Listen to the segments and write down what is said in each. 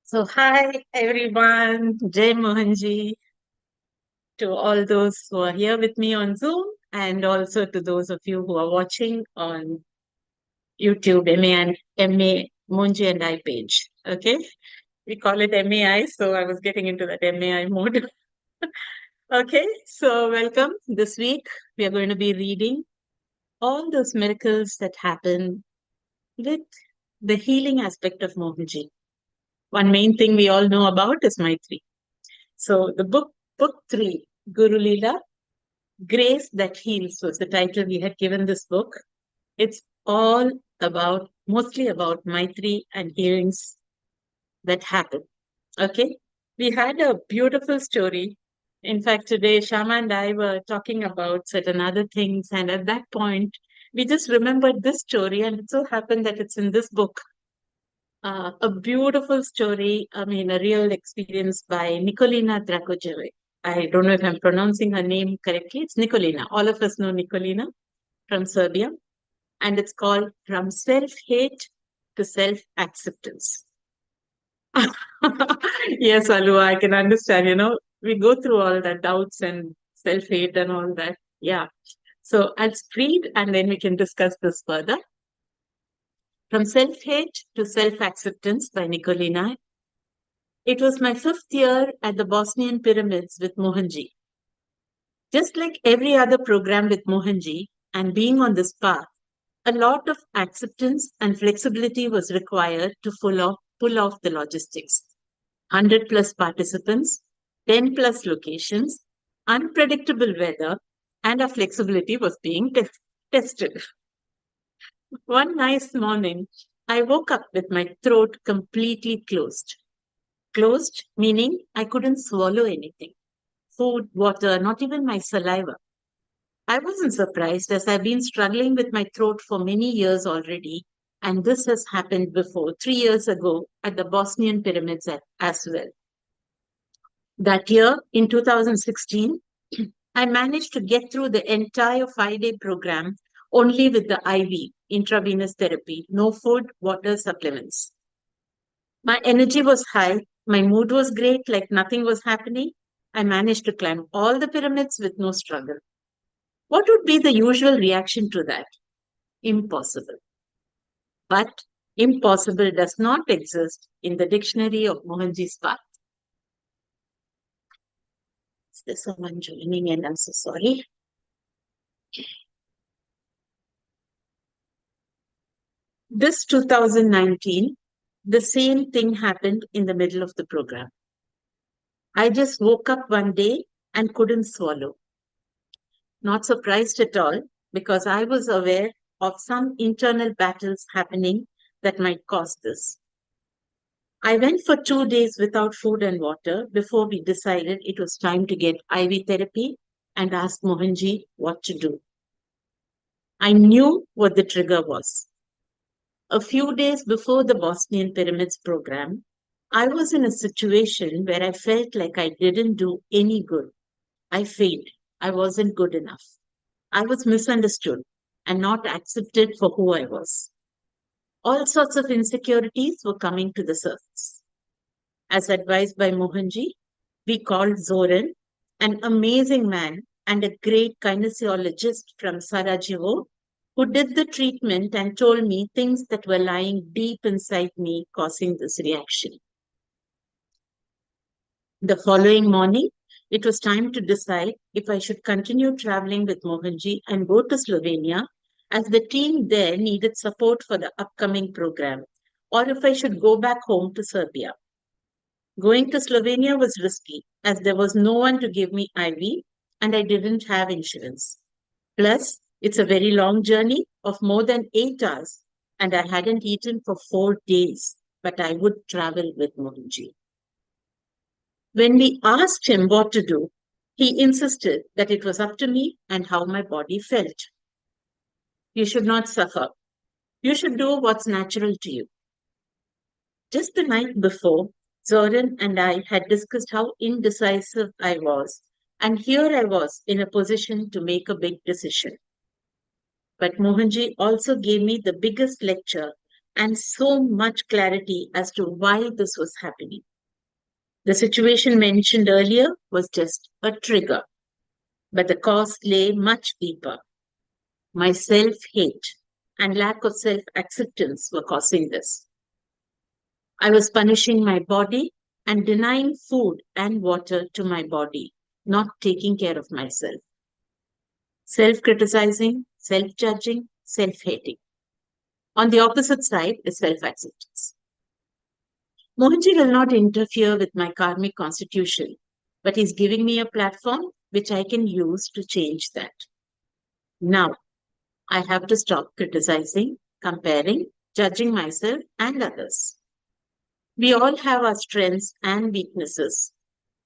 So, hi everyone, Jai Mohanji, to all those who are here with me on Zoom, and also to those of you who are watching on YouTube, MA and MA Mohanji and I page. Okay, we call it MAI, so I was getting into that MAI mode. Okay, so welcome. This week we are going to be reading all those miracles that happen with the healing aspect of Mohanji. One main thing we all know about is Maitri. So the book three, Guru Leela, Grace That Heals was the title we had given this book. It's all about, mostly about Maitri and healings that happen. Okay. We had a beautiful story. In fact, today Shama and I were talking about certain other things. And at that point, we just remembered this story. And it so happened that it's in this book. A beautiful story, I mean, a real experience by Nicolina Dragojeve. I don't know if I'm pronouncing her name correctly. It's Nicolina. All of us know Nicolina from Serbia. And it's called From Self-Hate to Self-Acceptance. Yes, Alu, I can understand. We go through all the doubts and self-hate and all that. Yeah. So I'll read and then we can discuss this further. From Self-Hate to Self-Acceptance by Nicolina. It was my fifth year at the Bosnian pyramids with Mohanji. Just like every other program with Mohanji, and being on this path, a lot of acceptance and flexibility was required to pull off the logistics. 100 plus participants, 10 plus locations, unpredictable weather, and our flexibility was being tested. One nice morning, I woke up with my throat completely closed. Closed, meaning I couldn't swallow anything. Food, water, not even my saliva. I wasn't surprised as I've been struggling with my throat for many years already, and this has happened before, 3 years ago, at the Bosnian pyramids as well. That year, in 2016, I managed to get through the entire 5-day program only with the IV, intravenous therapy, no food, water, supplements. My energy was high, my mood was great, like nothing was happening. I managed to climb all the pyramids with no struggle. What would be the usual reaction to that? Impossible. But impossible does not exist in the dictionary of Mohanji's path. Is there someone joining in? I'm so sorry. This 2019, the same thing happened in the middle of the program. I just woke up one day and couldn't swallow. Not surprised at all because I was aware of some internal battles happening that might cause this. I went for 2 days without food and water before we decided it was time to get IV therapy and asked Mohanji what to do. I knew what the trigger was. A few days before the Bosnian Pyramids program, I was in a situation where I felt like I didn't do any good. I failed. I wasn't good enough. I was misunderstood and not accepted for who I was. All sorts of insecurities were coming to the surface. As advised by Mohanji, we called Zoran, an amazing man and a great kinesiologist from Sarajevo, who did the treatment and told me things that were lying deep inside me, causing this reaction. The following morning, it was time to decide if I should continue traveling with Mohanji and go to Slovenia, as the team there needed support for the upcoming program, or if I should go back home to Serbia. Going to Slovenia was risky as there was no one to give me IV and I didn't have insurance. Plus, it's a very long journey of more than 8 hours and I hadn't eaten for 4 days, but I would travel with Mohanji. When we asked him what to do, he insisted that it was up to me and how my body felt. You should not suffer. You should do what's natural to you. Just the night before, Zoran and I had discussed how indecisive I was, and here I was in a position to make a big decision. But Mohanji also gave me the biggest lecture and so much clarity as to why this was happening. The situation mentioned earlier was just a trigger, but the cause lay much deeper. My self hate and lack of self acceptance were causing this. I was punishing my body and denying food and water to my body, not taking care of myself. Self criticizing, self judging, self hating. On the opposite side is self acceptance. Mohanji will not interfere with my karmic constitution, but he's giving me a platform which I can use to change that. Now, I have to stop criticizing, comparing, judging myself and others. We all have our strengths and weaknesses.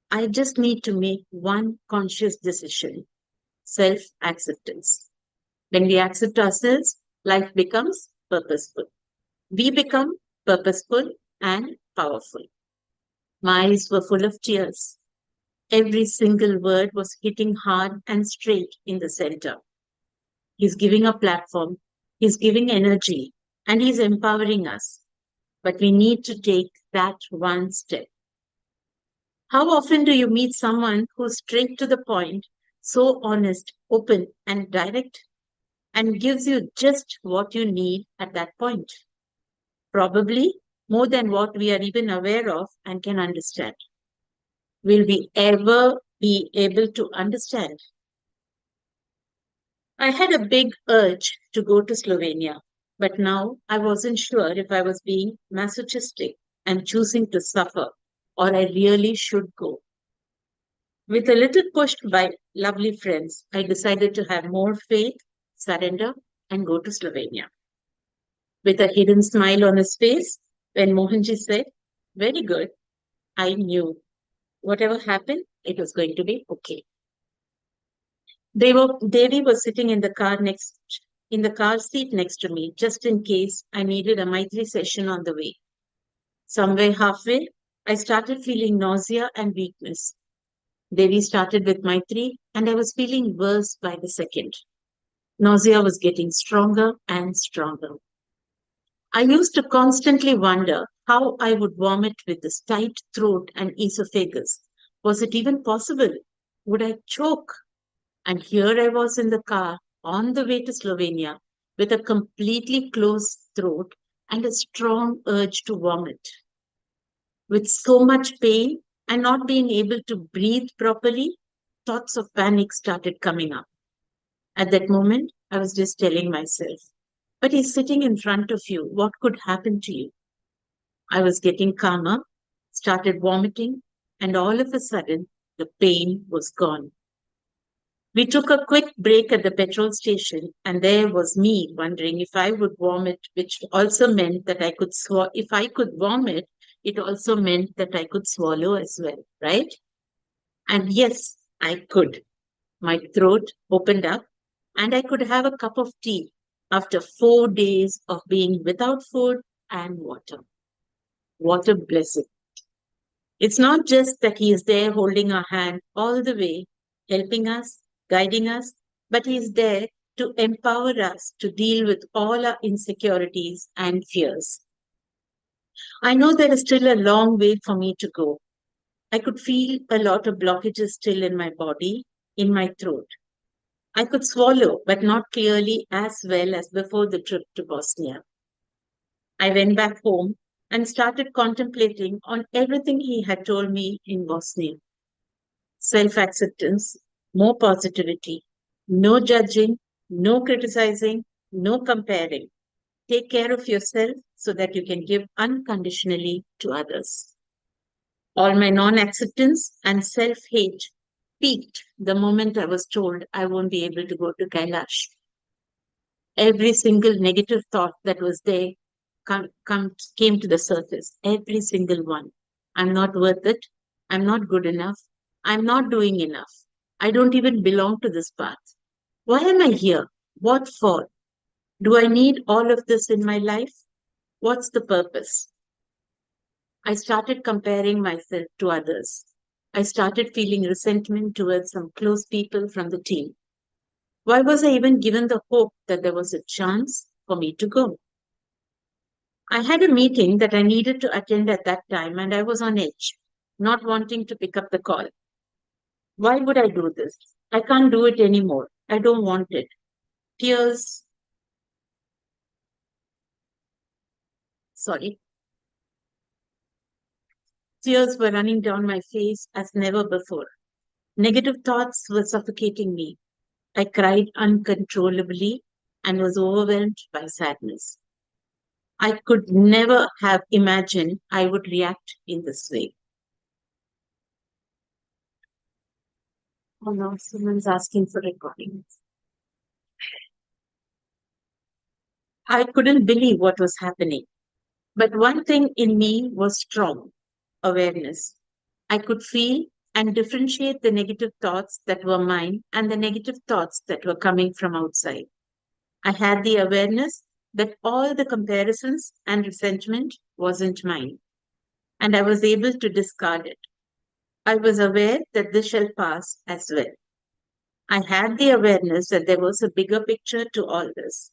I just need to make one conscious decision: self acceptance. When we accept ourselves, life becomes purposeful. We become purposeful and powerful. My eyes were full of tears. Every single word was hitting hard and straight in the center. He's giving a platform, he's giving energy, and he's empowering us. But we need to take that one step. How often do you meet someone who's straight to the point, so honest, open, and direct, and gives you just what you need at that point? Probably more than what we are even aware of and can understand. Will we ever be able to understand? I had a big urge to go to Slovenia, but now I wasn't sure if I was being masochistic and choosing to suffer, or I really should go. With a little pushed by lovely friends, I decided to have more faith, surrender, and go to Slovenia. With a hidden smile on his face, when Mohanji said, "Very good," I knew whatever happened, it was going to be okay. Devi was sitting in the car seat next to me, just in case I needed a Maitri session on the way. Somewhere halfway, I started feeling nausea and weakness. Devi started with Maitri, and I was feeling worse by the second. Nausea was getting stronger and stronger. I used to constantly wonder how I would vomit with this tight throat and esophagus. Was it even possible? Would I choke? And here I was in the car on the way to Slovenia with a completely closed throat and a strong urge to vomit. With so much pain and not being able to breathe properly, thoughts of panic started coming up. At that moment, I was just telling myself, but he's sitting in front of you. What could happen to you? I was getting calmer, started vomiting, and all of a sudden, the pain was gone. We took a quick break at the petrol station, and there was me wondering if I would vomit, which also meant that I could if I could vomit, it also meant that I could swallow as well, right? And yes, I could. My throat opened up, and I could have a cup of tea after 4 days of being without food and water. What a blessing. It's not just that he is there holding our hand all the way, helping us, guiding us, but he is there to empower us to deal with all our insecurities and fears. I know there is still a long way for me to go. I could feel a lot of blockages still in my body, in my throat. I could swallow, but not clearly as well as before the trip to Bosnia. I went back home and started contemplating on everything he had told me in Bosnia. Self-acceptance, more positivity, no judging, no criticizing, no comparing. Take care of yourself so that you can give unconditionally to others. All my non-acceptance and self-hate peaked the moment I was told I won't be able to go to Kailash. Every single negative thought that was there came to the surface. Every single one. I'm not worth it. I'm not good enough. I'm not doing enough. I don't even belong to this path. Why am I here? What for? Do I need all of this in my life? What's the purpose? I started comparing myself to others. I started feeling resentment towards some close people from the team. Why was I even given the hope that there was a chance for me to go? I had a meeting that I needed to attend at that time, and I was on edge, not wanting to pick up the call. Why would I do this? I can't do it anymore. I don't want it. Tears, sorry, tears were running down my face as never before. Negative thoughts were suffocating me. I cried uncontrollably and was overwhelmed by sadness. I could never have imagined I would react in this way. Oh no, someone's asking for recording. I couldn't believe what was happening. But one thing in me was strong awareness. I could feel and differentiate the negative thoughts that were mine and the negative thoughts that were coming from outside. I had the awareness that all the comparisons and resentment wasn't mine, and I was able to discard it. I was aware that this shall pass as well. I had the awareness that there was a bigger picture to all this.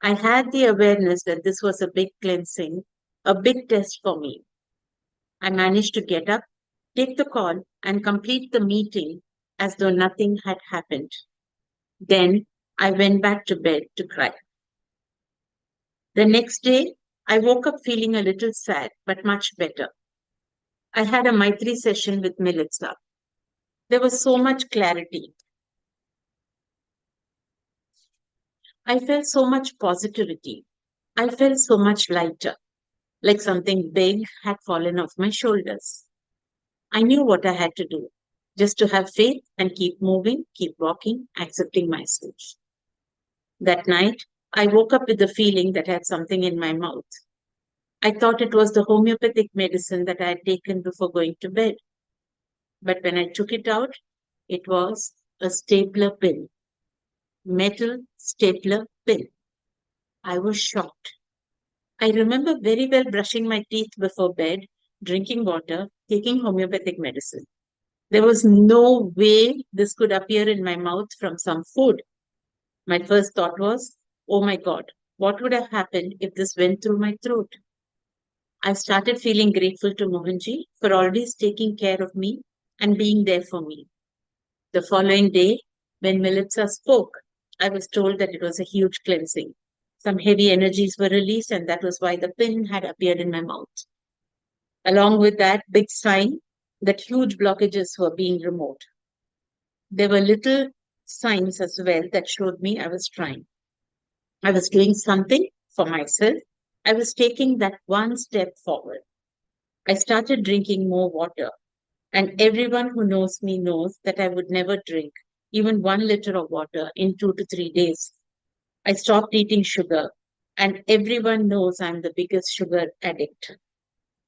I had the awareness that this was a big cleansing, a big test for me. I managed to get up, take the call, and complete the meeting as though nothing had happened. Then I went back to bed to cry. The next day, I woke up feeling a little sad, but much better. I had a Maitri session with Melitza. There was so much clarity. I felt so much positivity. I felt so much lighter, like something big had fallen off my shoulders. I knew what I had to do, just to have faith and keep moving, keep walking, accepting myself. That night, I woke up with the feeling that I had something in my mouth. I thought it was the homeopathic medicine that I had taken before going to bed. But when I took it out, it was a stapler pin, metal stapler pin. I was shocked. I remember very well brushing my teeth before bed, drinking water, taking homeopathic medicine. There was no way this could appear in my mouth from some food. My first thought was, oh my God, what would have happened if this went through my throat? I started feeling grateful to Mohanji for always taking care of me and being there for me. The following day, when Militsa spoke, I was told that it was a huge cleansing. Some heavy energies were released, and that was why the pin had appeared in my mouth. Along with that big sign that huge blockages were being removed. There were little signs as well that showed me I was trying. I was doing something for myself. I was taking that one step forward. I started drinking more water, and everyone who knows me knows that I would never drink even 1 liter of water in 2 to 3 days. I stopped eating sugar, and everyone knows I'm the biggest sugar addict.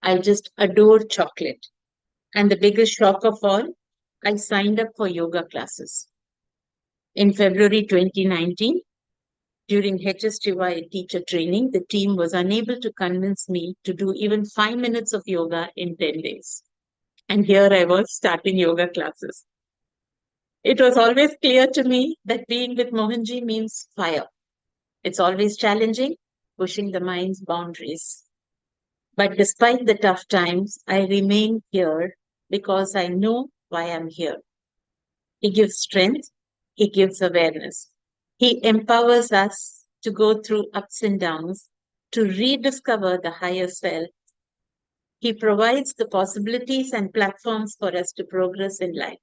I just adore chocolate. And the biggest shock of all, I signed up for yoga classes. In February 2019, during HSTY teacher training, the team was unable to convince me to do even 5 minutes of yoga in 10 days. And here I was starting yoga classes. It was always clear to me that being with Mohanji means fire. It's always challenging, pushing the mind's boundaries. But despite the tough times, I remain here because I know why I'm here. He gives strength, he gives awareness. He empowers us to go through ups and downs, to rediscover the higher self. He provides the possibilities and platforms for us to progress in life,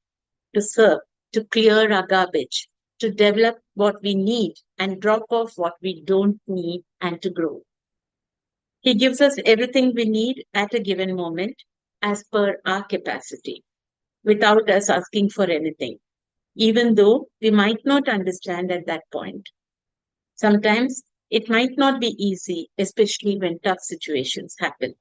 to serve, to clear our garbage, to develop what we need and drop off what we don't need, and to grow. He gives us everything we need at a given moment as per our capacity without us asking for anything, even though we might not understand at that point. Sometimes it might not be easy, especially when tough situations happen.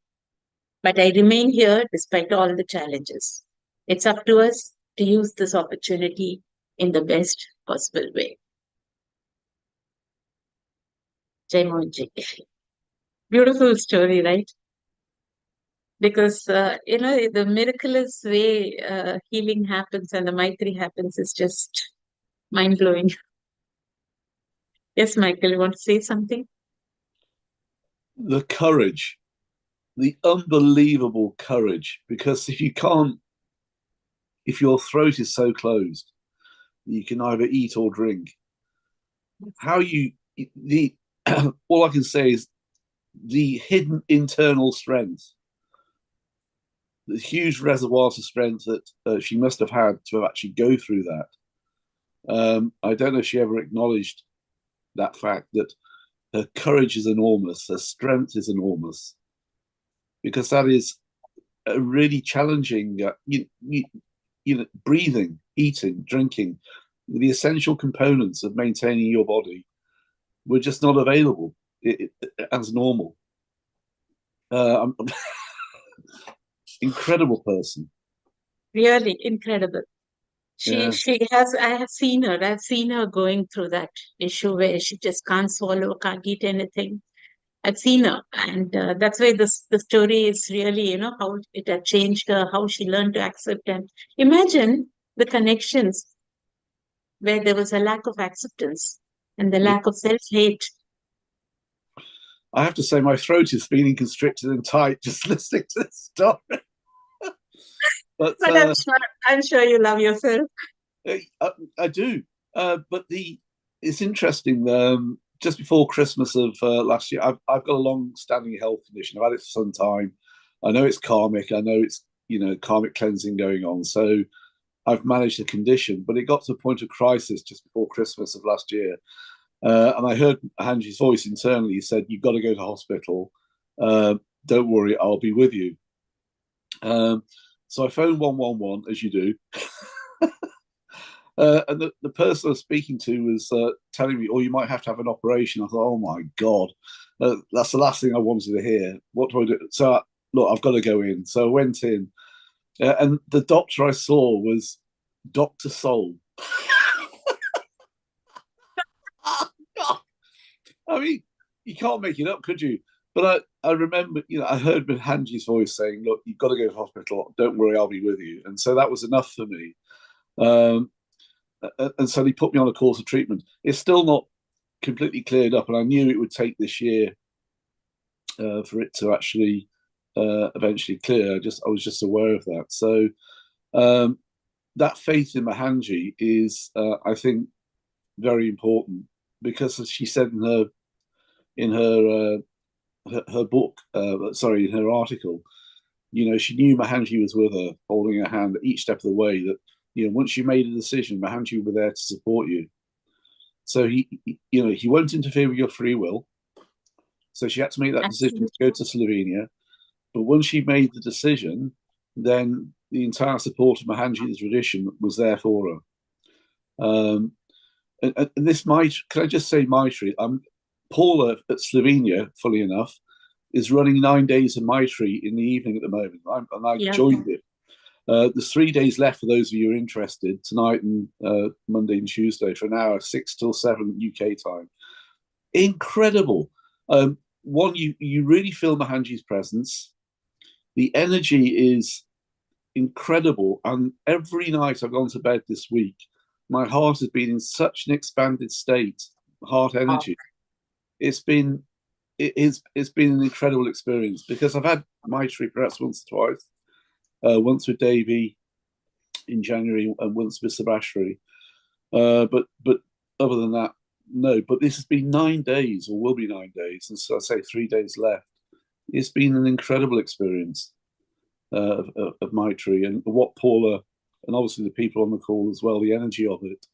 But I remain here despite all the challenges. It's up to us to use this opportunity in the best possible way. Jai Mohanji. Beautiful story, right? Because, the miraculous way healing happens and the Maitri happens is just mind blowing. Yes, Michael, you want to say something? the courage, the unbelievable courage, because if your throat is so closed, you can either eat or drink. How you the all I can say is the hidden internal strength, the huge reservoirs of strength that she must have had to actually go through that. I don't know if she ever acknowledged that fact that her courage is enormous, her strength is enormous, because that is a really challenging. Breathing, eating, drinking, the essential components of maintaining your body were just not available as normal. I'm incredible person. Really incredible. She Yeah, she has I have seen her. I've seen her going through that issue where she just can't swallow, can't eat anything. I've seen her, and that's why this the story is really, how it had changed her, how she learned to accept and imagine the connections where there was a lack of acceptance and the yeah. lack of self-hate. I have to say, my throat is feeling constricted and tight just listening to this story. But But I'm sure you love yourself. I do. But it's interesting. Just before Christmas of last year, I've got a long-standing health condition. I've had it for some time. I know it's karmic. I know it's karmic cleansing going on. So I've managed the condition, but it got to a point of crisis just before Christmas of last year. And I heard Hanji's voice internally. He said, "You've got to go to hospital. Uh, don't worry, I'll be with you." Um, so I phoned 111, as you do. And the person I was speaking to was telling me, "Oh, you might have to have an operation." I thought, "Oh my god, that's the last thing I wanted to hear. What do I do?" So look, I've got to go in. So I went in, and the doctor I saw was Doctor Soul. I mean, you can't make it up, could you? But I remember, I heard Mohanji's voice saying, "Look, you've got to go to hospital. Don't worry, I'll be with you." And so that was enough for me. Um, and so he put me on a course of treatment. It's still not completely cleared up, and I knew it would take this year for it to actually eventually clear. I was just aware of that. So um, that faith in Mohanji is, I think, very important because, as she said in her book, sorry, in her article, she knew Mohanji was with her, holding her hand each step of the way. That once you made a decision, Mohanji will be there to support you. So he won't interfere with your free will. So she had to make that decision to go Absolutely. to Slovenia. But once she made the decision, then the entire support of Mohanji's tradition was there for her. And this might, can I just say, Maitri? Paula at Slovenia, fully enough, is running 9 days of Maitri in the evening at the moment, and I Yeah. joined it. There's 3 days left for those of you who are interested, tonight and Monday and Tuesday for an hour, 6 till 7 UK time. Incredible. One, you really feel Mohanji's presence. The energy is incredible. And every night I've gone to bed this week, my heart has been in such an expanded state, heart Wow. energy. It's been it's been an incredible experience because I've had Maitri perhaps once or twice, once with Davey in January and once with Sebastian. But other than that, no. But this has been 9 days, or will be 9 days, and so I say 3 days left. It's been an incredible experience of Maitri and what Paula and obviously the people on the call as well. The energy of it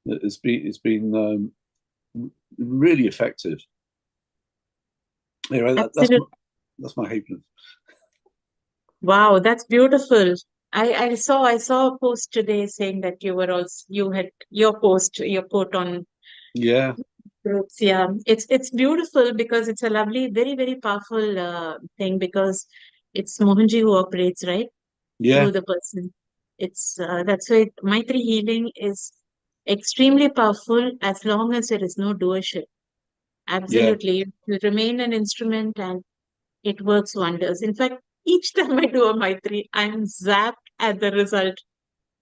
it's been really effective. Anyway, Absolutely. that's my happiness. Wow, that's beautiful. I saw a post today saying that you had your quote on Yeah, groups. Yeah, it's beautiful because it's a lovely, very, very powerful thing because it's Mohanji who operates, right, yeah, through the person. It's that's why Maitri healing is extremely powerful as long as there is no doership. yeah, Absolutely, you remain an instrument and it works wonders. In fact, each time I do a Maitri, I'm zapped at the result.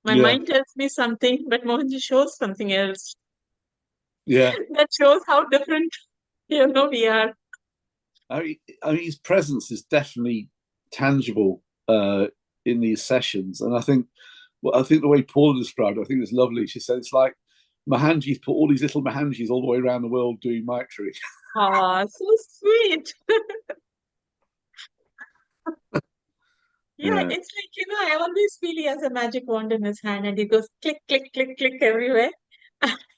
My yeah, mind tells me something, but Mohanji shows something else. yeah. That shows how different we are. I mean, his presence is definitely tangible in these sessions, and I think the way Paula described it, I think it's lovely. She said it's like Mohanji's put all these little Mohanjis all the way around the world doing Maitri. Ah, so sweet. Yeah, Yeah, it's like, I always feel he has a magic wand in his hand and he goes click, click, click, click everywhere.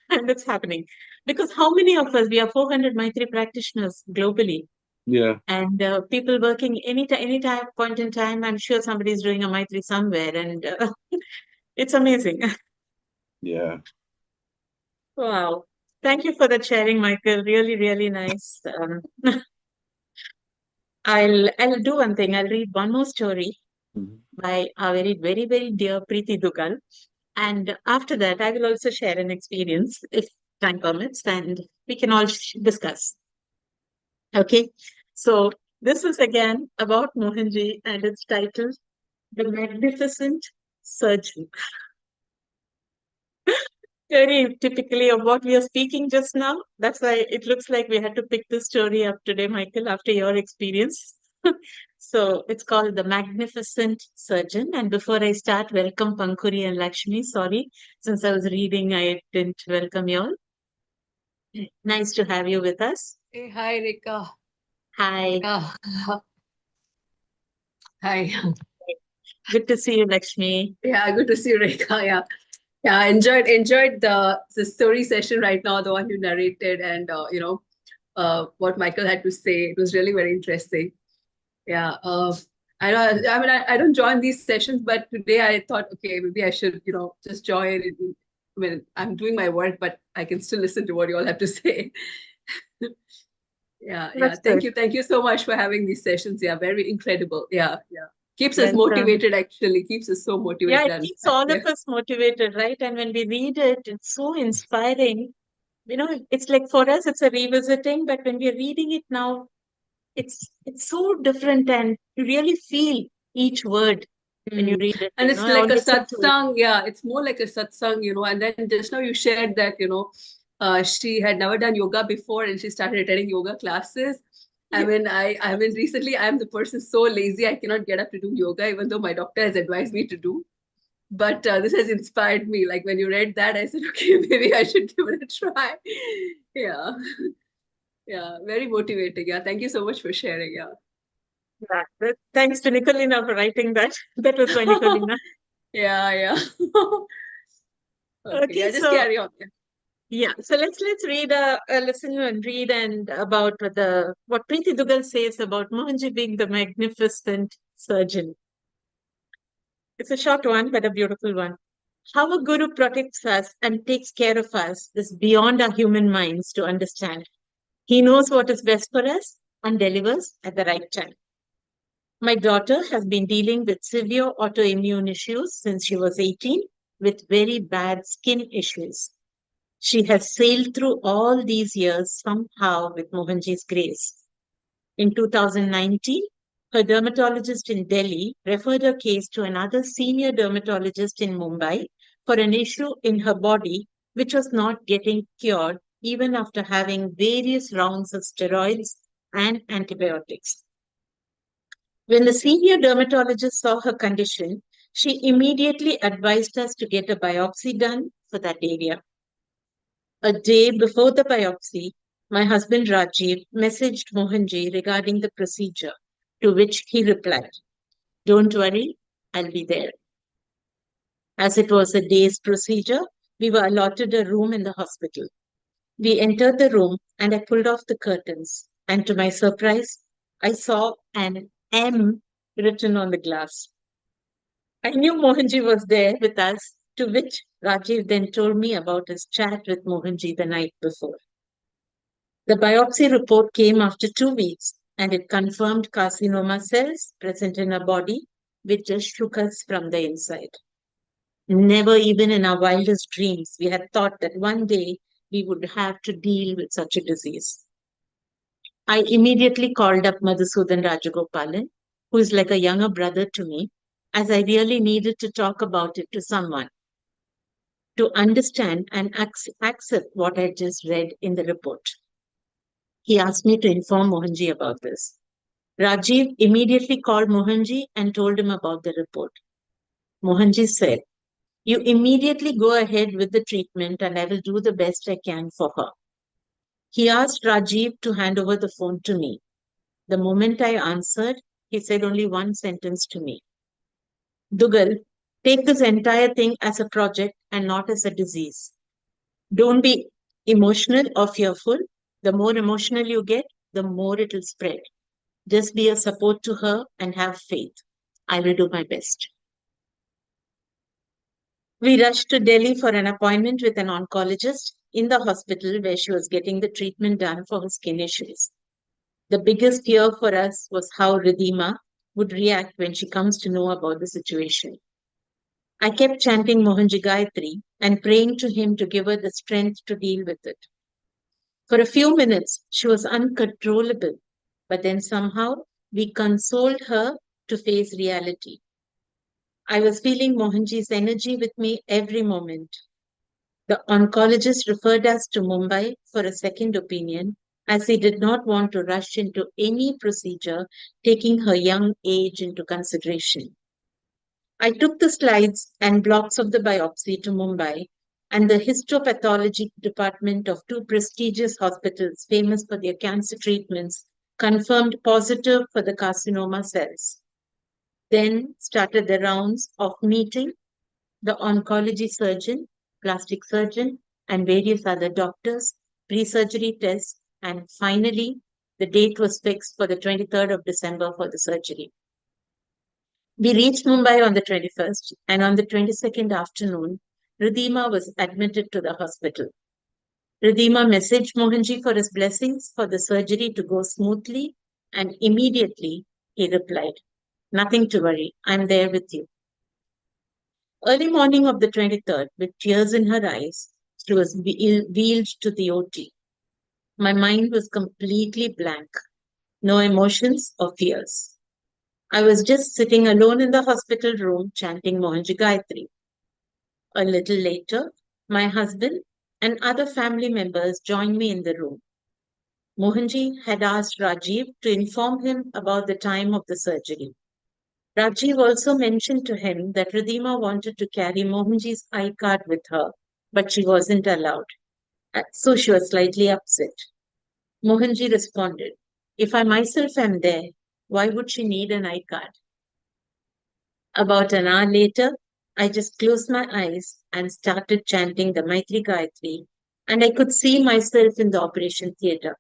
And it's happening. Because how many of us, we are 400 Maitri practitioners globally, yeah, and people working any time, point in time, I'm sure somebody's doing a Maitri somewhere, and it's amazing. yeah. Wow. Thank you for the sharing, Michael. Really, really nice. I'll do one thing. I'll read one more story Mhm. by our very, very, very dear Preeti Dugal. And after that, I will also share an experience if time permits, and we can all discuss. Okay. So this is again about Mohanji, and it's titled The Magnificent Surgeon. Very typically of what we are speaking just now. That's why it looks like we had to pick this story up today, Michael, after your experience. So it's called The Magnificent Surgeon. And before I start, welcome Pankuri and Lakshmi. Sorry, since I was reading, I didn't welcome you all. Nice to have you with us. Hey, hi, Rika. Hi. Yeah, hi. Good to see you, Lakshmi. Yeah, good to see you, Rika. Yeah, yeah. I enjoyed the story session right now, the one you narrated, and what Michael had to say. It was really very interesting. Yeah. I mean, I don't join these sessions, but today I thought, okay, maybe I should, just join. I mean, I'm doing my work, but I can still listen to what you all have to say. Yeah, yeah. That's good. Thank you so much for having these sessions. Yeah, very incredible. Yeah, yeah. Keeps us Welcome. motivated, actually. Keeps us so Yeah, motivated it and keeps all of active. us motivated, right? And when we read it, it's so inspiring. It's like for us, it's a revisiting, but when we're reading it now, it's so different, and you really feel each word when you Mm. read it, And it's or like a listen to it. satsang. Yeah, it's more like a satsang, And then just now you shared that, she had never done yoga before and she started attending yoga classes. Yeah. I mean, recently I'm the person so lazy I cannot get up to do yoga, even though my doctor has advised me to do. But this has inspired me. Like when you read that, I said, okay, maybe I should give it a try. Yeah, yeah, very motivating. Yeah, thank you so much for sharing. Yeah. Yeah. Thanks to Nicolina for writing that. That was by Nicolina. Yeah, yeah. Okay, Okay, yeah, just so carry on. Yeah. yeah, so let's read listen and read and about what Preeti Dugal says about Mohanji being the magnificent surgeon. It's a short one, but a beautiful one. How a guru protects us and takes care of us is beyond our human minds to understand. He knows what is best for us and delivers at the right time. My daughter has been dealing with severe autoimmune issues since she was 18 with very bad skin issues. She has sailed through all these years somehow with Mohanji's grace. In 2019, her dermatologist in Delhi referred her case to another senior dermatologist in Mumbai for an issue in her body which was not getting cured even after having various rounds of steroids and antibiotics. When the senior dermatologist saw her condition, she immediately advised us to get a biopsy done for that area. A day before the biopsy, my husband Rajiv messaged Mohanji regarding the procedure, to which he replied, "Don't worry, I'll be there." As it was a day's procedure, we were allotted a room in the hospital. We entered the room and I pulled off the curtains. And to my surprise, I saw an M written on the glass. I knew Mohanji was there with us, to which Rajiv then told me about his chat with Mohanji the night before. The biopsy report came after 2 weeks and it confirmed carcinoma cells present in her body, which just shook us from the inside. Never even in our wildest dreams we had thought that one day we would have to deal with such a disease. I immediately called up Madhusudan Rajagopalan, who is like a younger brother to me, as I really needed to talk about it to someone to understand and accept what I just read in the report. He asked me to inform Mohanji about this. Rajiv immediately called Mohanji and told him about the report. Mohanji said, "You immediately go ahead with the treatment and I will do the best I can for her." He asked Rajiv to hand over the phone to me. The moment I answered, he said only one sentence to me: "Dugal, take this entire thing as a project and not as a disease. Don't be emotional or fearful. The more emotional you get, the more it will spread. Just be a support to her and have faith. I will do my best." We rushed to Delhi for an appointment with an oncologist in the hospital where she was getting the treatment done for her skin issues. The biggest fear for us was how Ridhima would react when she comes to know about the situation. I kept chanting Mohanji Gayatri and praying to him to give her the strength to deal with it. For a few minutes, she was uncontrollable, but then somehow we consoled her to face reality. I was feeling Mohanji's energy with me every moment. The oncologist referred us to Mumbai for a second opinion as he did not want to rush into any procedure taking her young age into consideration. I took the slides and blocks of the biopsy to Mumbai, and the histopathology department of two prestigious hospitals famous for their cancer treatments confirmed positive for the carcinoma cells. Then started the rounds of meeting the oncology surgeon, plastic surgeon, and various other doctors, pre-surgery tests, and finally, the date was fixed for the 23rd of December for the surgery. We reached Mumbai on the 21st, and on the 22nd afternoon, Ridhima was admitted to the hospital. Ridhima messaged Mohanji for his blessings for the surgery to go smoothly, and immediately he replied, "Nothing to worry, I'm there with you." Early morning of the 23rd, with tears in her eyes, she was wheeled to the OT. My mind was completely blank, no emotions or fears. I was just sitting alone in the hospital room chanting Mohanji Gayatri. A little later, my husband and other family members joined me in the room. Mohanji had asked Rajiv to inform him about the time of the surgery. Rajiv also mentioned to him that Ridhima wanted to carry Mohanji's I-card with her, but she wasn't allowed. So she was slightly upset. Mohanji responded, "If I myself am there, why would she need an I-card?" About an hour later, I just closed my eyes and started chanting the Maitri Gayatri, and I could see myself in the operation theatre.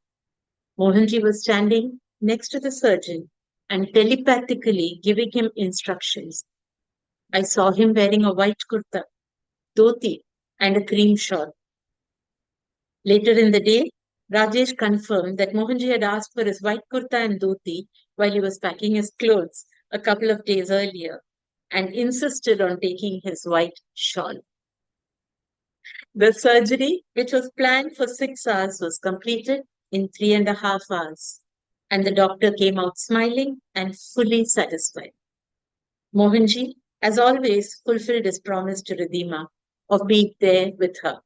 Mohanji was standing next to the surgeon and telepathically giving him instructions. I saw him wearing a white kurta, dhoti, and a cream shawl. Later in the day, Rajesh confirmed that Mohanji had asked for his white kurta and dhoti while he was packing his clothes a couple of days earlier and insisted on taking his white shawl. The surgery, which was planned for 6 hours, was completed in 3.5 hours, and the doctor came out smiling and fully satisfied. Mohanji, as always, fulfilled his promise to Ridhima of being there with her.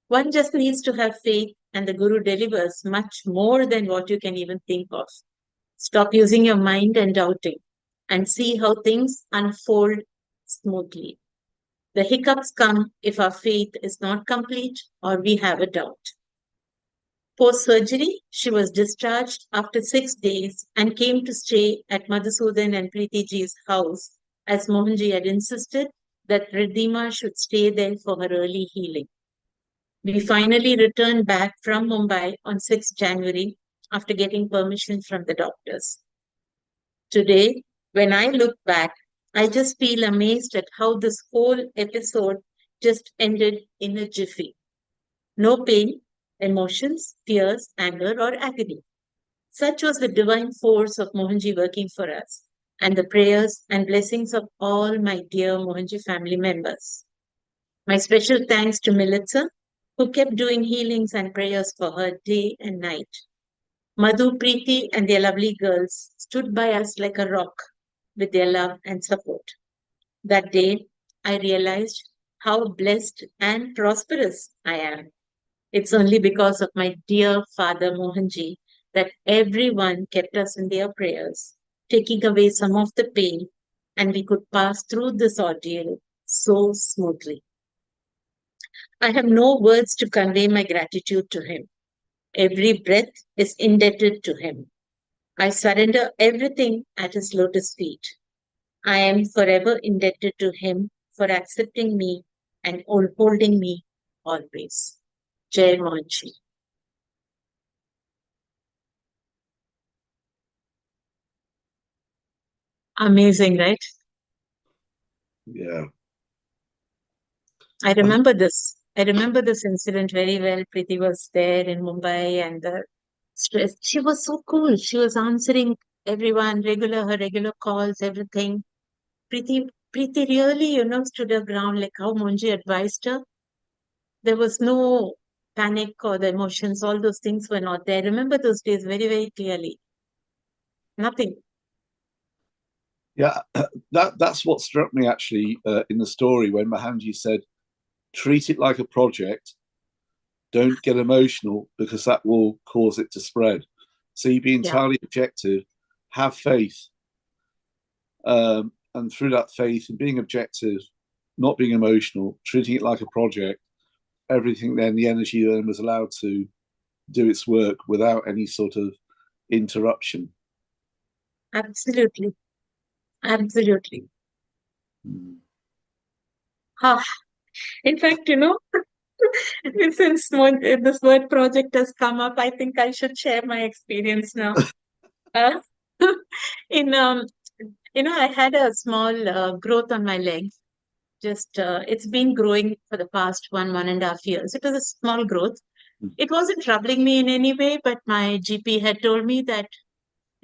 One just needs to have faith, and the Guru delivers much more than what you can even think of. Stop using your mind and doubting, and see how things unfold smoothly. The hiccups come if our faith is not complete or we have a doubt. Post surgery, she was discharged after 6 days and came to stay at Madhusudan and Preetiji's house as Mohanji had insisted that Ridhima should stay there for her early healing. We finally returned back from Mumbai on 6th January after getting permission from the doctors. Today, when I look back, I just feel amazed at how this whole episode just ended in a jiffy. No pain, emotions, tears, anger, or agony. Such was the divine force of Mohanji working for us, and the prayers and blessings of all my dear Mohanji family members. My special thanks to Militza, who kept doing healings and prayers for her day and night. Madhu, Preeti, and their lovely girls stood by us like a rock with their love and support. That day, I realized how blessed and prosperous I am. It's only because of my dear father Mohanji that everyone kept us in their prayers, taking away some of the pain, and we could pass through this ordeal so smoothly. I have no words to convey my gratitude to him. Every breath is indebted to him. I surrender everything at his lotus feet. I am forever indebted to him for accepting me and holding me always. Jai Mohanji. Amazing, right? Yeah. I remember this. I remember this incident very well. Preeti was there in Mumbai and the stress. She was so cool. She was answering everyone, her regular calls, everything. Preeti really, stood her ground like how Monji advised her. There was no panic or the emotions, all those things were not there. I remember those days very, very clearly. Nothing. Yeah, that's what struck me actually in the story when Mohanji said, "Treat it like a project. Don't get emotional because that will cause it to spread." So you be Yeah, entirely objective, have faith, and through that faith and being objective, not being emotional, treating it like a project, everything then the energy then was allowed to do its work without any sort of interruption. absolutely. Absolutely. Mm. Ah, in fact, since this word project has come up, I think I should share my experience now. Uh, in I had a small growth on my leg. Just it's been growing for the past 1.5 years. It was a small growth. It wasn't troubling me in any way, but my GP had told me that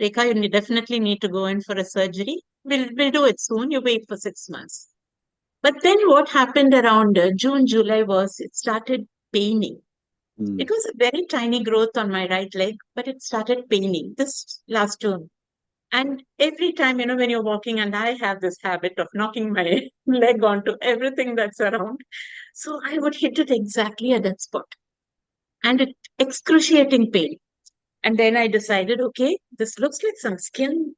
Rekha, definitely need to go in for a surgery. We'll do it soon. You wait for 6 months. But then what happened around June, July was it started paining. Mm. It was a very tiny growth on my right leg, but it started paining this last June. And every time, when you're walking, and I have this habit of knocking my leg onto everything that's around. So I would hit it exactly at that spot. And it excruciating pain. And then I decided, okay, this looks like some skin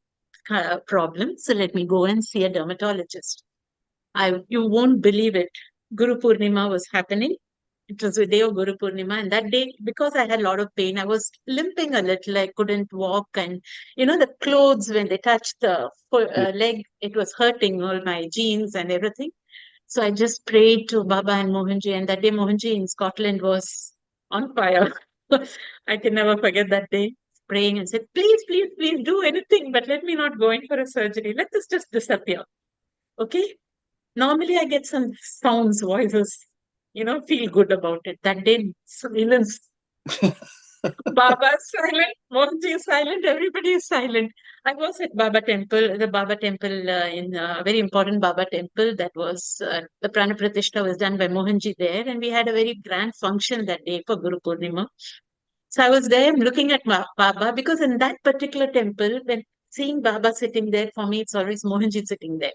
problem. So let me go and see a dermatologist. You won't believe it. Guru Purnima was happening. It was the day of Guru Purnima, and that day, because I had a lot of pain, I was limping a little. I couldn't walk, and the clothes when they touched the Yeah. leg, it was hurting all my jeans and everything. So I just prayed to Baba and Mohanji, and that day Mohanji in Scotland was on fire. I can never forget that day. Praying and said, please, please, please do anything, but let me not go in for a surgery. Let this just disappear. Okay? Normally, I get some sounds, voices, feel good about it. That day, silence. Baba is silent, Mohanji is silent, everybody is silent. I was at Baba Temple, the Baba Temple in a very important Baba Temple that was, the Prana Pratishtha was done by Mohanji there, and we had a very grand function that day for Guru Purnima. So I was there looking at Baba because in that particular temple, when seeing Baba sitting there, for me, it's always Mohanji sitting there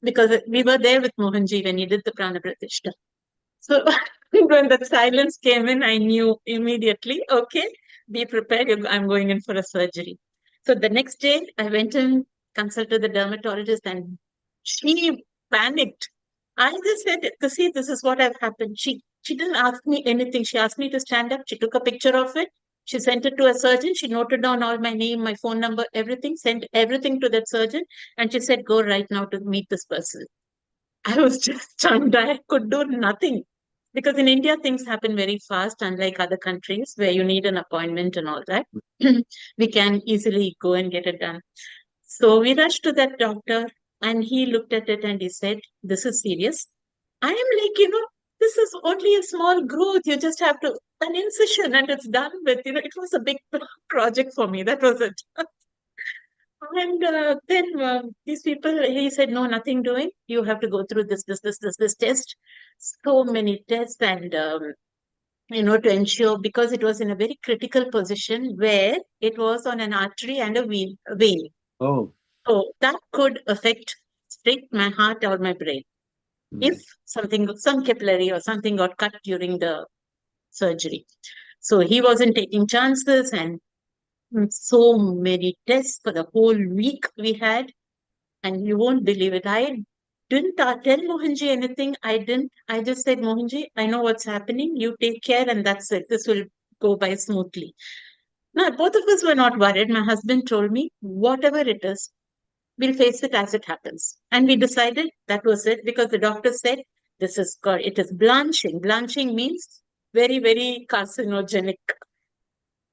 because we were there with Mohanji when he did the Prana Pratishtha. So when the silence came in, I knew immediately, okay, be prepared. I'm going in for a surgery. So the next day, I went and consulted the dermatologist, and she panicked. I just said, to see, this is what have happened. She didn't ask me anything. She asked me to stand up. She took a picture of it. She sent it to a surgeon. She noted down all my name, my phone number, everything, sent everything to that surgeon. And she said, go right now to meet this person. I was just stunned. I could do nothing. Because in India, things happen very fast, unlike other countries where you need an appointment and all that. We can easily go and get it done. So we rushed to that doctor and he looked at it and he said, this is serious. I am like, this is only a small growth. You just have to, an incision and it's done with, it was a big project for me. That was it. And then these people, he said, no, nothing doing. You have to go through this test. So many tests and, to ensure because it was in a very critical position where it was on an artery and a vein. Oh. So that could affect straight my heart or my brain. If Mm. some capillary or something got cut during the surgery. So he wasn't taking chances, and so many tests for the whole week we had. And you won't believe it. I didn't tell Mohanji anything. I didn't. I just said, Mohanji, I know what's happening. You take care, and that's it. This will go by smoothly. Now, both of us were not worried. My husband told me, whatever it is, we'll face it as it happens. And we decided that was it, because the doctor said, this is called, it is blanching. Blanching means very, very carcinogenic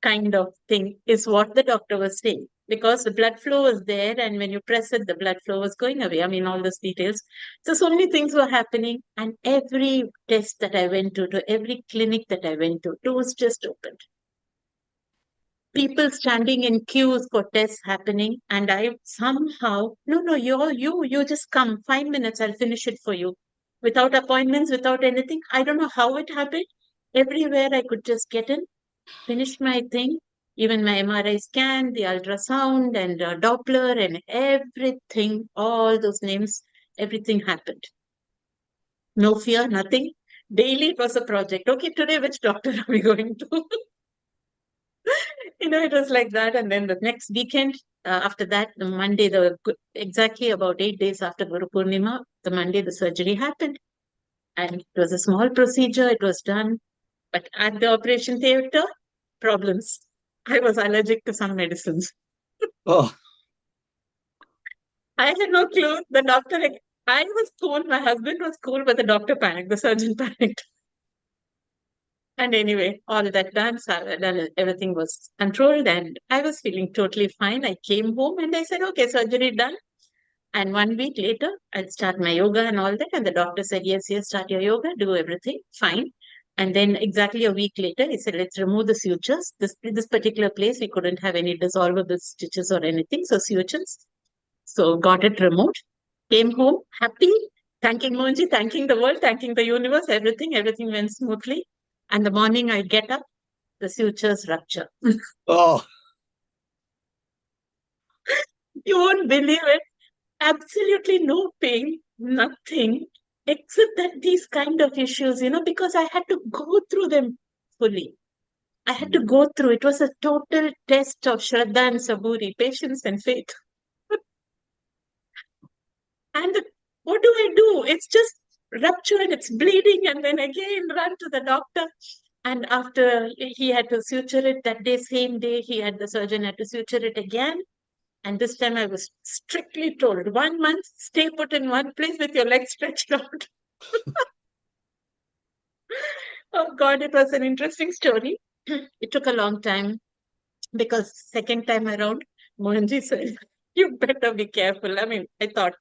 kind of thing, is what the doctor was saying, because the blood flow was there, and when you press it, the blood flow was going away. I mean, all those details. So many things were happening, and every test that I went to every clinic that I went to, doors just opened. People standing in queues for tests happening, and I somehow, no, you just come, 5 minutes, I'll finish it for you, without appointments, without anything. I don't know how it happened. Everywhere I could just get in, finished my thing, even my MRI scan, the ultrasound, and Doppler, and everything, all those names, everything happened. No fear, nothing. Daily it was a project. Okay, today which doctor are we going to? It was like that. And then the next weekend, after that, the Monday, exactly about 8 days after Guru Purnima, the Monday, the surgery happened. And it was a small procedure, it was done. But at the operation theater, problems. I was allergic to some medicines. Oh, I had no clue. The doctor, I was cool, my husband was cool, but the doctor panicked, the surgeon panicked. And anyway, all that done, everything was controlled, and I was feeling totally fine. I came home and I said, okay, surgery done. And 1 week later, I'll start my yoga and all that. And the doctor said, yes, start your yoga, do everything, fine. And then exactly a week later, he said, let's remove the sutures. This particular place, we couldn't have any dissolvable stitches or anything. So sutures. So got it removed. Came home happy, thanking Mohanji, thanking the world, thanking the universe, everything went smoothly. And the morning I get up, the sutures rupture. oh, You won't believe it. Absolutely no pain, nothing, except that these kind of issues, because I had to go through them fully. I had to go through. It was a total test of Shraddha and Saburi, patience and faith. And what do I do? It's just rupture and it's bleeding, and then again run to the doctor. And after he had to suture it that day, same day, the surgeon had to suture it again. And this time I was strictly told, 1 month, stay put in one place with your legs stretched out. Oh God, it was an interesting story. It took a long time, because second time around, Mohanji said, you better be careful. I mean, I thought,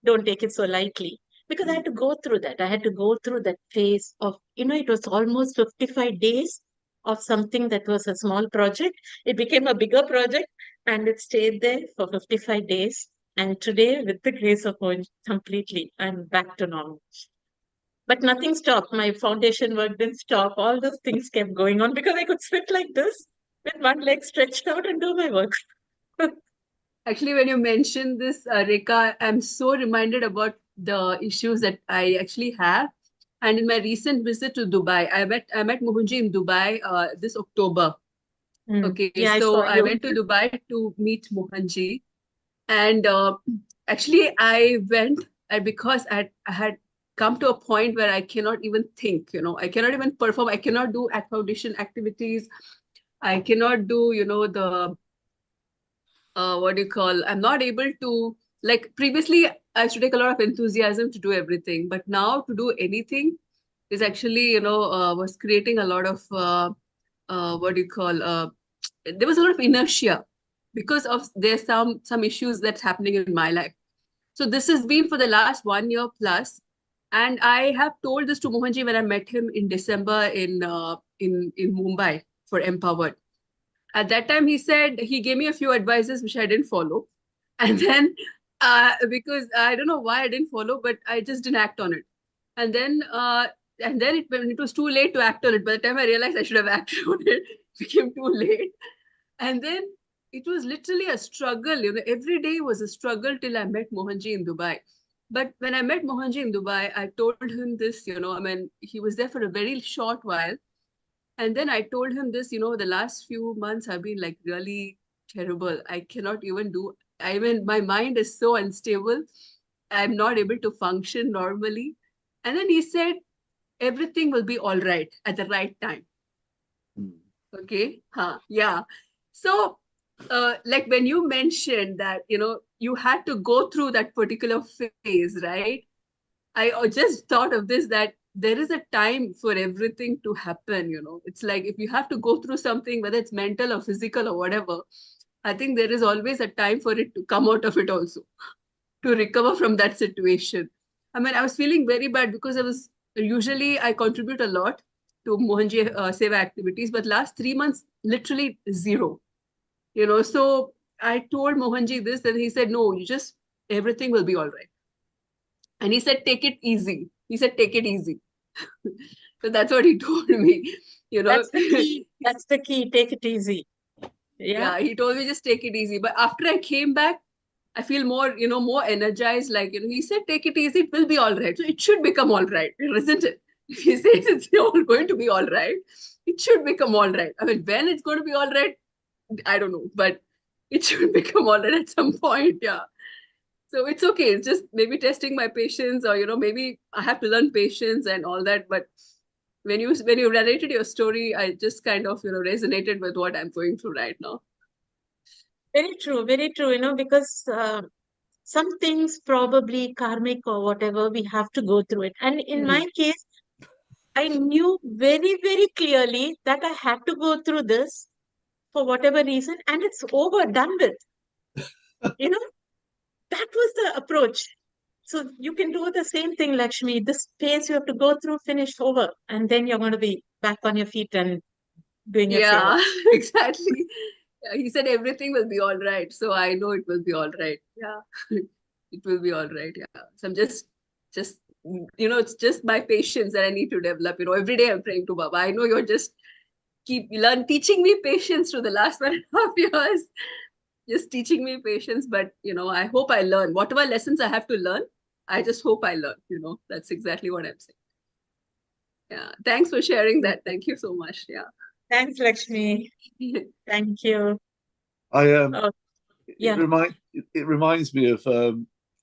don't take it so lightly. Because I had to go through that. I had to go through that phase of, it was almost 55 days of something that was a small project. It became a bigger project, and it stayed there for 55 days. And today, with the grace of God, completely, I'm back to normal. But nothing stopped. My foundation work didn't stop. All those things kept going on, because I could sit like this with one leg stretched out and do my work. Actually, when you mentioned this, Rekha, I'm so reminded about the issues that I actually have. And in my recent visit to Dubai, I met Mohanji in Dubai this October. Okay, Yeah, I so saw I you. went to Dubai to meet Mohanji, and actually I went because I had come to a point where I cannot even think. I cannot even perform. I cannot do at foundation activities. I cannot do the what do you call, I'm not able to, like previously I used to take a lot of enthusiasm to do everything, but now to do anything is actually was creating a lot of what do you call there was a lot of inertia because of there's some issues that's happening in my life. So this has been for the last 1 year plus, and I have told this to Mohanji when I met him in December in Mumbai for Empowered. At that time, he said he gave me a few advices which I didn't follow, and then because I don't know why I didn't follow, but I just didn't act on it. And then when it was too late to act on it, by the time I realized I should have acted on it, it became too late. And then it was literally a struggle. Every day was a struggle till I met Mohanji in Dubai. But when I met Mohanji in Dubai, I told him this. I mean, he was there for a very short while. And then I told him this, the last few months have been like really terrible. I cannot even do, I mean, my mind is so unstable. I'm not able to function normally. And then he said, everything will be all right at the right time. Mm. Okay. Yeah. So, like when you mentioned that, you had to go through that particular phase, right? I just thought of this, that there is a time for everything to happen. It's like if you have to go through something, whether it's mental or physical or whatever, I think there is always a time for it to come out of it also, to recover from that situation. I mean, I was feeling very bad because I contribute a lot to Mohanji Seva activities, but last 3 months, literally zero. So I told Mohanji this, and he said, no, everything will be all right. And he said, take it easy. He said, take it easy. So that's what he told me. That's the key. That's the key. Take it easy. Yeah. Yeah, he told me just take it easy. But after I came back, I feel more energized. Like, he said, take it easy, it will be all right. So it should become all right, isn't it? If he says it's all going to be all right, it should become all right. I mean, when it's going to be all right, I don't know, but it should become all right at some point. Yeah. So it's okay. It's just maybe testing my patience, or maybe I have to learn patience and all that. But when you narrated your story, I just kind of resonated with what I'm going through right now. Very true. Very true. Because some things probably karmic or whatever, we have to go through it. And in my case, I knew very, very clearly that I had to go through this for whatever reason, and it's over, done with. You know, that was the approach. So you can do the same thing, Lakshmi. This phase you have to go through, finish over, and then you're going to be back on your feet and doing your seva. Yeah, exactly. Yeah, he said everything will be all right. So I know it will be all right. Yeah, it will be all right. Yeah. So I'm just, it's just my patience that I need to develop. Every day I'm praying to Baba. I know you're just teaching me patience through the last 1.5 years, just teaching me patience. But, I hope I learn whatever lessons I have to learn. I just hope I learn, that's exactly what I'm saying. Yeah. Thanks for sharing that. Thank you so much. Yeah. Thanks, Lakshmi. Thank you. I Oh, yeah. it reminds me of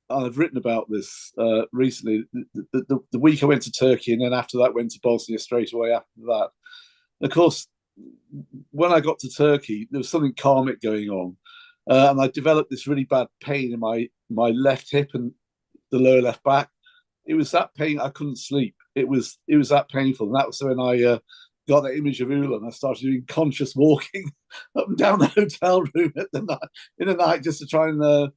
I've written about this recently. The week I went to Turkey, and then after that went to Bosnia straight away after that. Of course, when I got to Turkey, there was something karmic going on, and I developed this really bad pain in my left hip and the lower left back. It was that pain I couldn't sleep. It was that painful, and that was when I got that image of Ula, and I started doing conscious walking up and down the hotel room in the night just to try and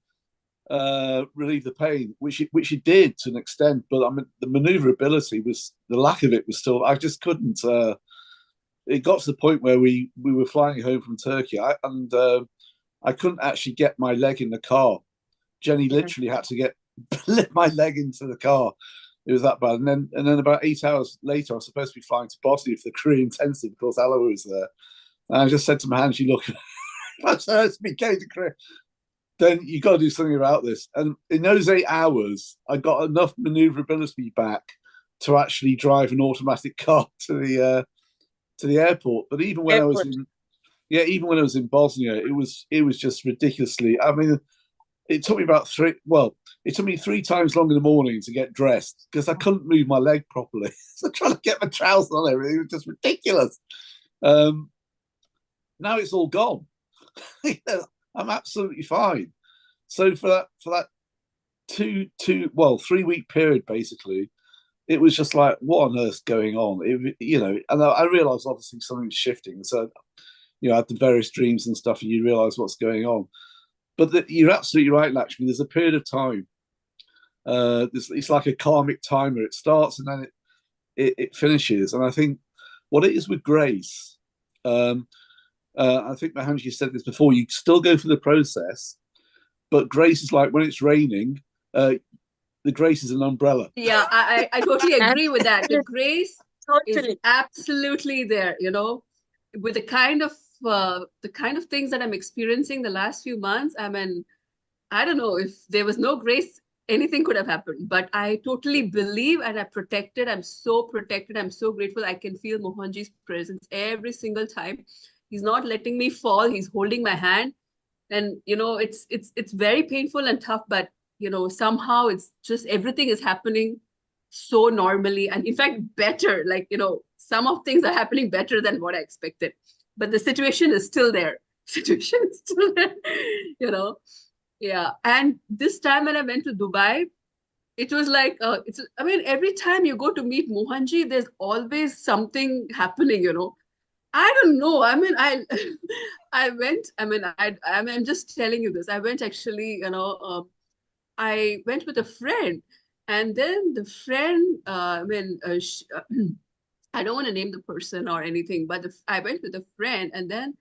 relieve the pain, which it did to an extent. But I mean, the maneuverability the lack of it was still. I just couldn't. It got to the point where we were flying home from Turkey, and I couldn't actually get my leg in the car. Jenny literally had to lift my leg into the car. It was that bad. And then about 8 hours later, I was supposed to be flying to Bosnia for the career intensive because Ella was there. And I just said to Mohanji, look, if I to be going to career, then you got to do something about this. And in those 8 hours, I got enough maneuverability back to actually drive an automatic car to the airport. But even when I was in Bosnia, it was just ridiculously. I mean, it took me it took me 3 times longer in the morning to get dressed because I couldn't move my leg properly. So trying to get my trousers on everything was just ridiculous. Now it's all gone. I'm absolutely fine. So for that 3-week period, basically, it was just like, what on earth's going on? And I realized obviously something's shifting. So, I had the various dreams and stuff, and you realize what's going on. But you're absolutely right, Lakshmi. There's a period of time. It's like a karmic timer. It starts and then it finishes. And I think what it is with grace, I think Mohanji said this before, you still go through the process, but grace is like when it's raining, the grace is an umbrella. Yeah, I totally agree with that. The grace is absolutely there, with the kind of things that I'm experiencing the last few months. I mean, I don't know if there was no grace anything could have happened. But I totally believe and I protected. I'm so protected. I'm so grateful. I can feel Mohanji's presence every single time. He's not letting me fall. He's holding my hand. And it's very painful and tough, but somehow it's just everything is happening so normally, and in fact better. Like, some of things are happening better than what I expected. But the situation is still there. Situation is still there, you know. Yeah. And this time when I went to Dubai, it was like I mean, every time you go to meet Mohanji, there's always something happening. I don't know. I mean, I went. I'm just telling you this. I went actually. I went with a friend, and then the friend. I don't want to name the person or anything, but I went with a friend, and then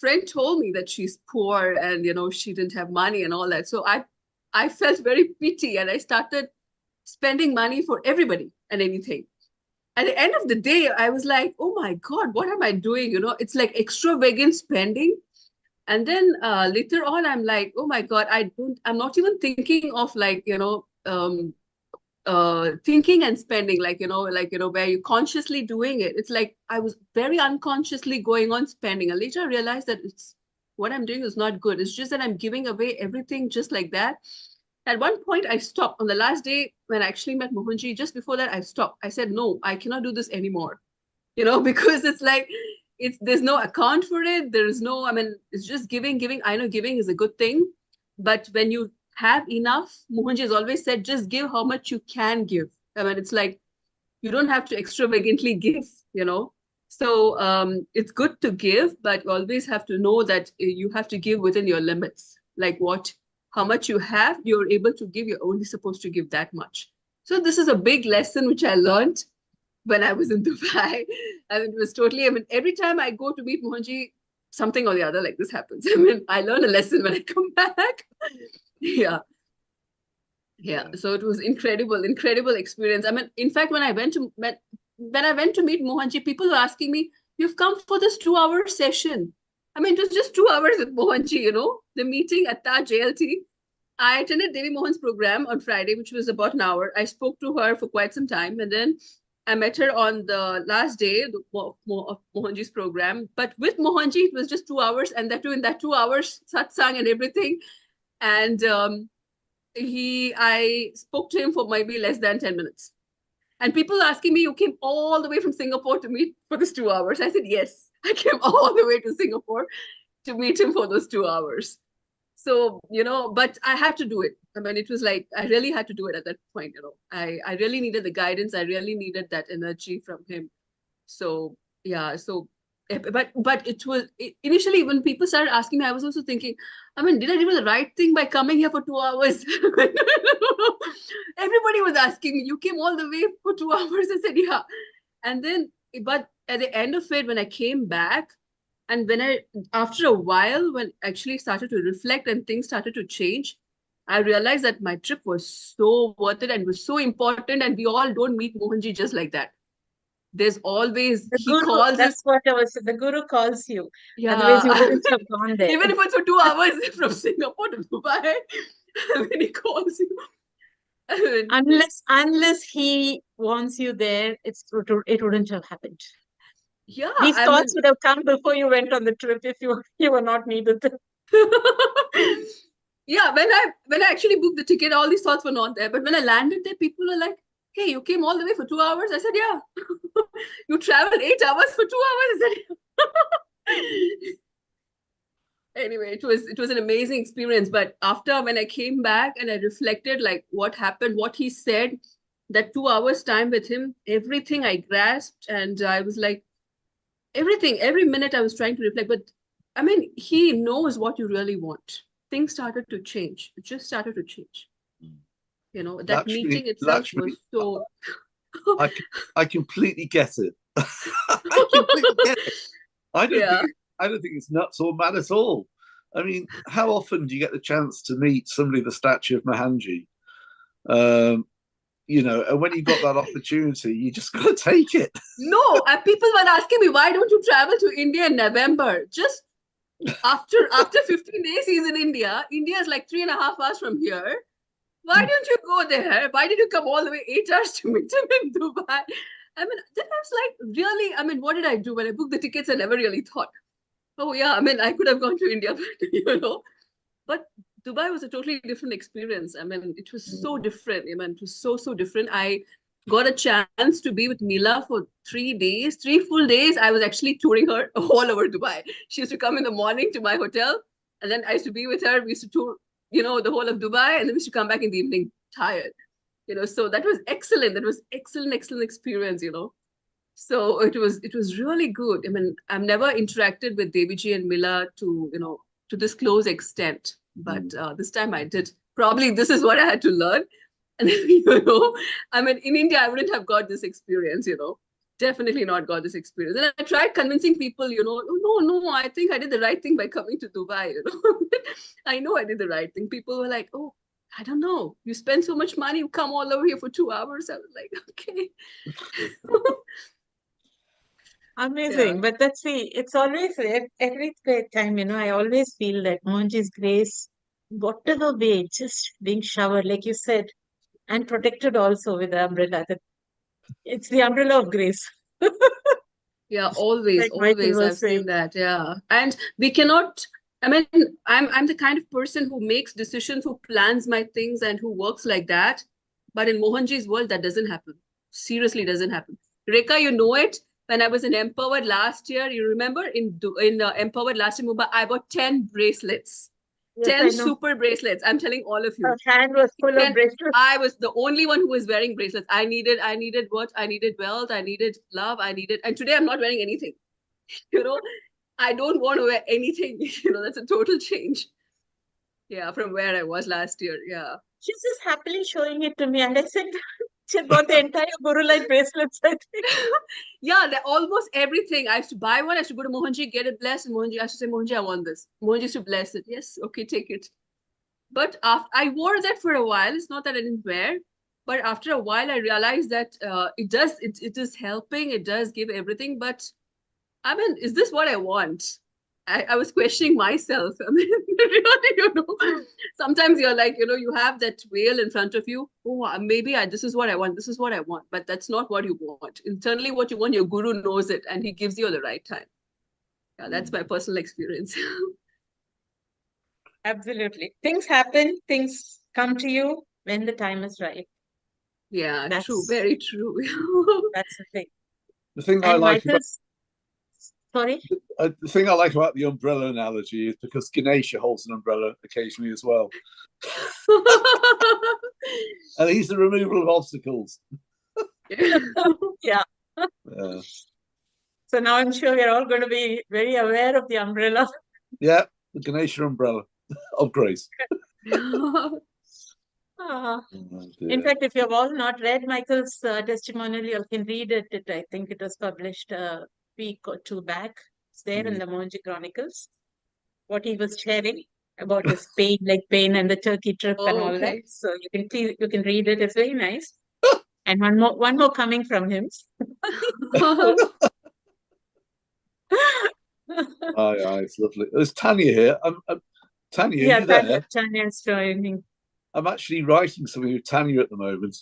friend told me that she's poor and she didn't have money and all that. So I felt very pity, and I started spending money for everybody and anything. At the end of the day, I was like, oh my God, what am I doing? It's like extravagant spending. And then later on, I'm like, oh my God, I'm not even thinking of like, thinking and spending, where you're consciously doing it. It's like I was very unconsciously going on spending. And later I realized that what I'm doing is not good. It's just that I'm giving away everything just like that. At one point, I stopped. On the last day when I actually met Mohanji, just before that, I stopped. I said, no, I cannot do this anymore. Because it's like, there's no account for it. There's no, I mean, it's just giving. I know giving is a good thing, but when you have enough, Mohanji has always said, just give how much you can give. I mean, it's like, you don't have to extravagantly give. So it's good to give, but you always have to know that you have to give within your limits. Like how much you have, you're able to give. You're only supposed to give that much. So this is a big lesson which I learned when I was in Dubai. I mean, it was totally, I mean, every time I go to meet Mohanji, something or the other like this happens. I mean, I learn a lesson when I come back. Yeah. Yeah. So it was incredible experience. I mean, in fact, when I went to meet Mohanji, people were asking me, you've come for this 2-hour session. I mean, it was just 2 hours with Mohanji, the meeting at Taj JLT. I attended Devi Mohan's program on Friday, which was about an hour. I spoke to her for quite some time, and then I met her on the last day of Mohanji's program. But with Mohanji, it was just 2 hours, and that too in that 2 hours, satsang and everything. And I spoke to him for maybe less than 10 minutes. And people asking me, you came all the way from Singapore to meet for this 2 hours? I said, yes, I came all the way to Singapore to meet him for those 2 hours. So, but I had to do it. I mean, it was like, I really had to do it at that point. I really needed the guidance. I really needed that energy from him. So, yeah. So, but it was initially when people started asking me, I was also thinking, I mean, did I do the right thing by coming here for 2 hours? Everybody was asking me, you came all the way for 2 hours? I said, yeah. And then, but at the end of it, when I came back, and after a while, when I actually started to reflect and things started to change, I realized that my trip was so worth it and was so important. And we all don't meet Mohanji just like that. There's always, he calls that's us. what I was, the guru calls you. Yeah. Otherwise, you wouldn't have gone there. Even if it's for 2 hours from Singapore to Dubai, when he calls you. I mean, Unless he wants you there, it wouldn't have happened. Yeah. These thoughts would have come before you went on the trip if you were not needed. Yeah, when I actually booked the ticket, all these thoughts were not there. But when I landed there, people were like, hey, you came all the way for 2 hours? I said, yeah. You traveled 8 hours for 2 hours? I said, yeah. Anyway, it was an amazing experience. But after, when I came back and I reflected like what happened, what he said, that 2 hours time with him, everything I grasped, and I was like, everything, every minute I was trying to reflect. But I mean, he knows what you really want. Things started to change. It just started to change. That meeting itself was so. I completely get it. I completely get it. I don't think it's nuts or mad at all. I mean, how often do you get the chance to meet somebody the stature of Mohanji? And when you've got that opportunity, you just got to take it. No, people were asking me, why don't you travel to India in November? Just after 15 days, he's in India. India is like 3.5 hours from here. Why don't you go there? Why did you come all the way 8 hours to meet him in Dubai? I mean, then I was like, really? I mean, what did I do? When I booked the tickets, I never really thought, oh, yeah, I mean, I could have gone to India, but, But Dubai was a totally different experience. I mean, it was so different. I mean, it was so, so different. I got a chance to be with Leela for 3 days, 3 full days. I was actually touring her all over Dubai. She used to come in the morning to my hotel, and then I used to be with her. We used to tour, the whole of Dubai, and then we used to come back in the evening tired. So that was excellent. That was excellent experience. So it was really good. I mean, I've never interacted with Deviji and Mila to this close extent, but this time I did. Probably this is what I had to learn. And I mean, in India, I wouldn't have got this experience. Definitely not got this experience. And I tried convincing people, oh, no, I think I did the right thing by coming to Dubai. I know I did the right thing. People were like, oh, I don't know. You spend so much money, you come all over here for 2 hours. I was like, okay. Amazing. Yeah. But that's it's always every time, I always feel that Mohanji's grace, whatever way, just being showered, like you said, and protected also with the umbrella. It's the umbrella of grace, Yeah, always, like Michael always. was I've seen saying. that. Yeah. And we cannot, I mean, I'm the kind of person who makes decisions, who plans my things and who works like that. But in Mohanji's world, that doesn't happen. Seriously doesn't happen. Rekha, you know it. When I was in Empowered last year, you remember in Empowered last year, Mumbai, I bought 10 bracelets, Yes, 10 I know. super bracelets. I'm telling all of Her you. hand was full of 10, bracelets. I was the only one who was wearing bracelets. I needed what? I needed wealth. I needed love. And today I'm not wearing anything. You know, I don't want to wear anything. That's a total change. Yeah, from where I was last year. Yeah. She's just happily showing it to me, and I said, she had bought the entire Guru Light bracelets, I think. Yeah, almost everything. I used to buy one. I used to go to Mohanji, get it blessed. And Mohanji, I used to say, Mohanji, I want this. Mohanji used to bless it. Yes, okay, take it. But after, I wore that for a while. It's not that I didn't wear. But after a while, I realized that it is helping. It does give everything. But I mean, is this what I want? I was questioning myself. I mean, really, sometimes you're like, you have that veil in front of you. Oh, maybe this is what I want. This is what I want. But that's not what you want. Internally, what you want, your guru knows it and he gives you at the right time. Yeah, that's my personal experience. Absolutely. Things happen, things come to you when the time is right. Yeah, true. That's Very true. that's the thing. The thing I And like about Michael's, sorry? the thing I like about the umbrella analogy is because Ganesha holds an umbrella occasionally as well, and he's the removal of obstacles. Yeah. Yeah, So now I'm sure we're all going to be very aware of the umbrella. yeah, the Ganesha umbrella of grace. Ah. Oh, In dear. fact, if you've all not read Michael's testimonial, you can read it. I think it was published a week or two back. It's there in the Mohanji Chronicles. What he was sharing about his leg pain, and the Turkey trip and Oh, all that. okay. So you can read it. It's very nice. And one more coming from him. Aye, it's lovely. There's Tanya here. Tanya, are Yeah, you there? Tanya's joining. I'm actually writing something with Tanya at the moment.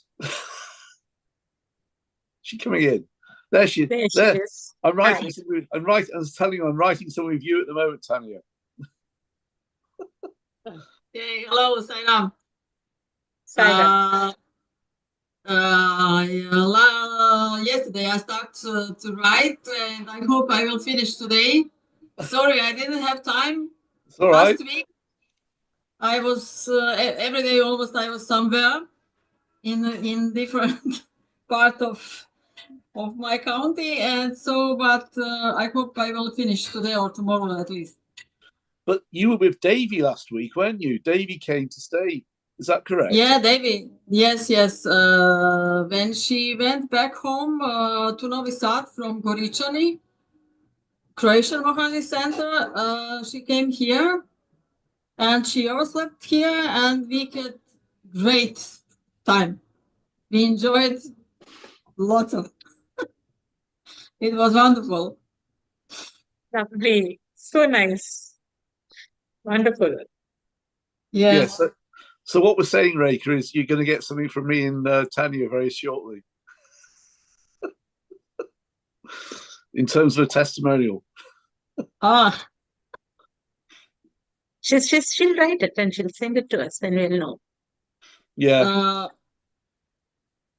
She's coming in. There she There she there. is. I'm writing Hi. something. I was telling you, I'm writing something with you at the moment, Tanya. Okay, hello, Sainam. Saida. Yesterday I started to write, and I hope I will finish today. Sorry, I didn't have time. It's all right. Last week, I was every day almost. I was somewhere in different part of my county, and so. But I hope I will finish today or tomorrow at least. But you were with Davy last week, weren't you? Davy came to stay. Is that correct? Yeah, Davy. Yes. When she went back home to Novi Sad from Goričani, Croatian Mohanji Center, she came here and she overslept here, and we had great time. We enjoyed lots of. It was wonderful. Lovely. So nice. Wonderful. Yes. So what we're saying, Rekha, is you're going to get something from me and Tanya very shortly. In terms of a testimonial. Ah, She'll write it and she'll send it to us, then we'll know. Yeah.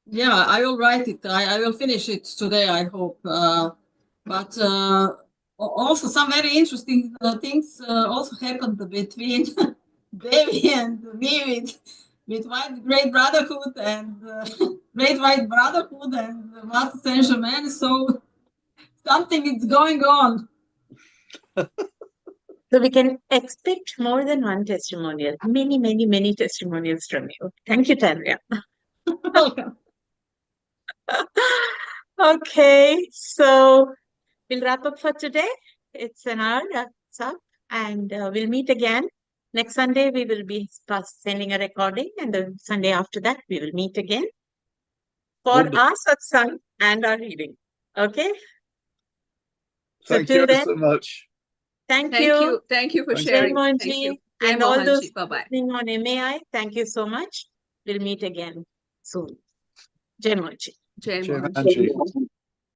yeah, I will write it. I will finish it today, I hope. But also some very interesting things also happened between Devi and me with White Great Brotherhood and Great White Brotherhood and Master Saint Germain. So something is going on. So we can expect more than one testimonial, many, many, many testimonials from you. Thank you, Tanya. Welcome. Okay, so we'll wrap up for today. It's an hour, it's up, and we'll meet again. Next Sunday, we will be sending a recording, and the Sunday after that, we will meet again for Wonderful. our satsang and our reading. Okay? So Thank till you then, so much. thank Thank you. you. Thank you for Thank Jai sharing. Thank Mohanji, you. Jai and all those Mohanji. Bye-bye. listening on MAI, thank you so much. We'll meet again soon. Jai Mohanji. Jai Jai Mohanji. Mohanji.